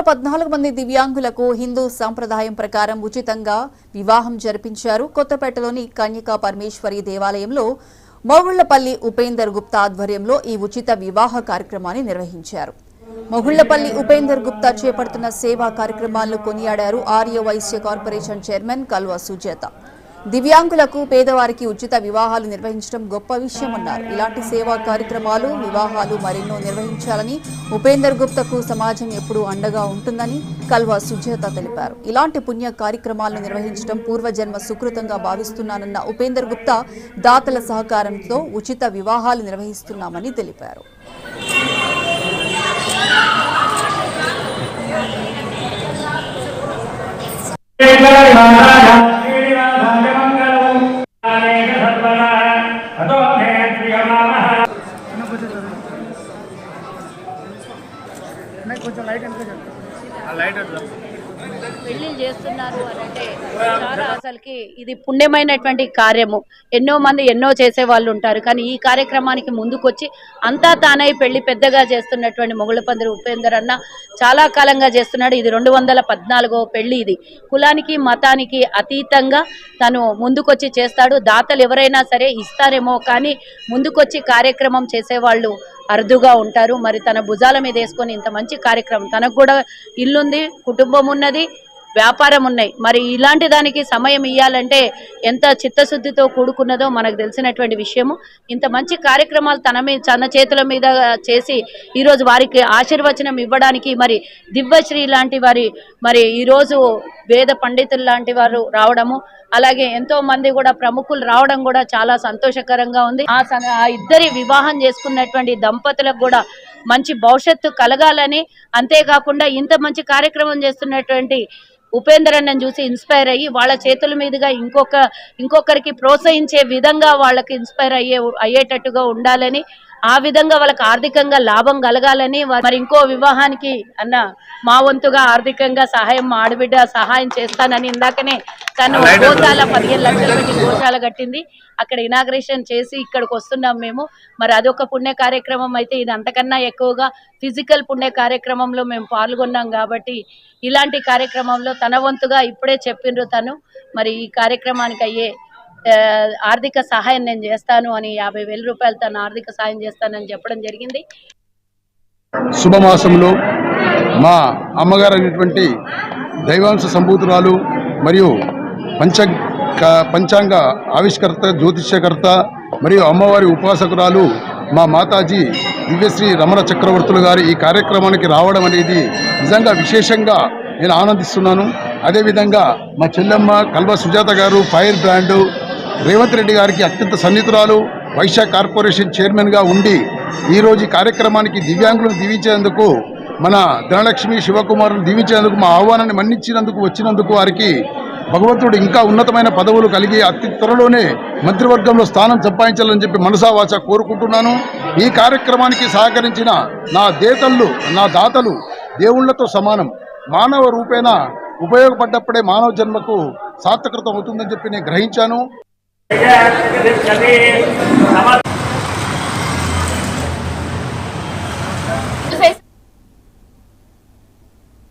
214 మంది దివ్యాంగులకు హిందూ సంప్రదాయం ప్రకారం ఉచితంగా వివాహం జరిపించారు. కొత్తపేటలోని కన్యకా పరమేశ్వరి దేవాలయంలో మొగుళ్లపల్లి ఉపేందర్ గుప్తా ఆధ్వర్యంలో ఈ ఉచిత వివాహ కార్యక్రమాన్ని నిర్వహించారు. మొగుళ్లపల్లి ఉపేందర్ గుప్తా చేపడుతున్న సేవా కార్యక్రమాలను కొనియాడారు ఆర్య వైశ్య కార్పొరేషన్ చైర్మన్ కల్వ సుజాత. దివ్యాంగులకు పేదవారికి ఉచిత వివాహాలు నిర్వహించడం గొప్ప విషయమన్నారు. ఇలాంటి సేవా కార్యక్రమాలు వివాహాలు మరెన్నో నిర్వహించాలని, ఉపేందర్ గుప్తాకు సమాజం ఎప్పుడూ అండగా ఉంటుందని కల్వ సుజాత తెలిపారు. ఇలాంటి పుణ్య కార్యక్రమాలను నిర్వహించడం పూర్వజన్మ సుకృతంగా భావిస్తున్నానన్న ఉపేందర్ గుప్తా దాతల సహకారంతో ఉచిత వివాహాలు నిర్వహిస్తున్నామని తెలిపారు. పెళ్లిళ్ళు చేస్తున్నారు అని అంటే చాలా అసలుకి ఇది పుణ్యమైనటువంటి కార్యము. ఎన్నో మంది ఎన్నో చేసే వాళ్ళు ఉంటారు, కానీ ఈ కార్యక్రమానికి ముందుకొచ్చి అంతా తానై పెళ్లి పెద్దగా చేస్తున్నటువంటి మొగుళ్ళపల్లి ఉపేందర్ అన్న చాలా కాలంగా చేస్తున్నాడు. ఇది 214వ పెళ్లి. ఇది కులానికి మతానికి అతీతంగా తను ముందుకొచ్చి చేస్తాడు. దాతలు ఎవరైనా సరే ఇస్తారేమో, కానీ ముందుకొచ్చి కార్యక్రమం చేసేవాళ్ళు అరుదుగా ఉంటారు. మరి తన భుజాల మీద వేసుకొని ఇంత మంచి కార్యక్రమం, తనకు కూడా ఇల్లుంది, కుటుంబం ఉన్నది, వ్యాపారం ఉన్నాయి. మరి ఇలాంటి దానికి సమయం ఇవ్వాలంటే ఎంత చిత్తశుద్ధితో కూడుకున్నదో మనకు తెలిసినటువంటి విషయము. ఇంత మంచి కార్యక్రమాలు తన చేతుల మీద చేసి ఈరోజు వారికి ఆశీర్వచనం ఇవ్వడానికి మరి దివ్యశ్రీ లాంటి వారి మరి ఈరోజు వేద పండితులు లాంటి వారు రావడము, అలాగే ఎంతో మంది కూడా ప్రముఖులు రావడం కూడా చాలా సంతోషకరంగా ఉంది. ఆ ఇద్దరి వివాహం చేసుకున్నటువంటి దంపతులకు కూడా మంచి భవిష్యత్తు కలగాలని, అంతేకాకుండా ఇంత మంచి కార్యక్రమం చేస్తున్నటువంటి ఉపేందర్ అన్నని చూసి ఇన్స్పైర్ అయ్యి వాళ్ళ చేతుల మీదుగా ఇంకొకరికి ప్రోత్సహించే విధంగా వాళ్ళకి ఇన్స్పైర్ అయ్యేటట్టుగా ఉండాలని, ఆ విధంగా వాళ్ళకి ఆర్థికంగా లాభం కలగాలని, మరి ఇంకో వివాహానికి అన్న మా వంతుగా ఆర్థికంగా సహాయం, మా ఆడబిడ్డ సహాయం చేస్తానని ఇందాకనే తను గోశాల 15 లక్షలు పెట్టి గోశాల కట్టింది. అక్కడ ఇనాగ్రేషన్ చేసి ఇక్కడికి వస్తున్నాం మేము. మరి అదొక పుణ్య కార్యక్రమం అయితే, ఇది అంతకన్నా ఎక్కువగా ఫిజికల్ పుణ్య కార్యక్రమంలో మేము పాల్గొన్నాం. కాబట్టి ఇలాంటి కార్యక్రమంలో తన వంతుగా ఇప్పుడే చెప్పిండ్రు తను, మరి ఈ కార్యక్రమానికి అయ్యే ఆర్థిక సహాయం నేను చేస్తాను అని 50,000 రూపాయలు తన ఆర్థిక సహాయం చేస్తానని చెప్పడం జరిగింది. శుభమాసంలో మా అమ్మగారు అయినటువంటి దైవాంశ సంభూతురాలు మరియు పంచాంగ ఆవిష్కర్త, జ్యోతిష్యకర్త మరియు అమ్మవారి ఉపాసకురాలు మా మాతాజీ దివ్యశ్రీ రమణ చక్రవర్తులు గారు ఈ కార్యక్రమానికి రావడం అనేది నిజంగా విశేషంగా నేను ఆనందిస్తున్నాను. అదేవిధంగా మా చెల్లెమ్మ కల్వ సుజాత గారు ఫైర్ బ్రాండ్ రేవంత్ రెడ్డి గారికి అత్యంత సన్నిహితురాలు, వైశ్య కార్పొరేషన్ చైర్మన్గా ఉండి ఈరోజు ఈ కార్యక్రమానికి దివ్యాంగులను దీవించేందుకు, మన ధనలక్ష్మి శివకుమారుని దీవించేందుకు, మా ఆహ్వానాన్ని మన్నించినందుకు వచ్చినందుకు వారికి భగవంతుడు ఇంకా ఉన్నతమైన పదవులు కలిగి అతి త్వరలోనే మంత్రివర్గంలో స్థానం సంపాదించాలని చెప్పి మనసావాచ కోరుకుంటున్నాను. ఈ కార్యక్రమానికి సహకరించిన నా దాతలు దేవుళ్లతో సమానం. మానవ రూపేణ ఉపయోగపడ్డప్పుడే మానవ జన్మకు సార్థకత అవుతుందని చెప్పి నేను గ్రహించాను.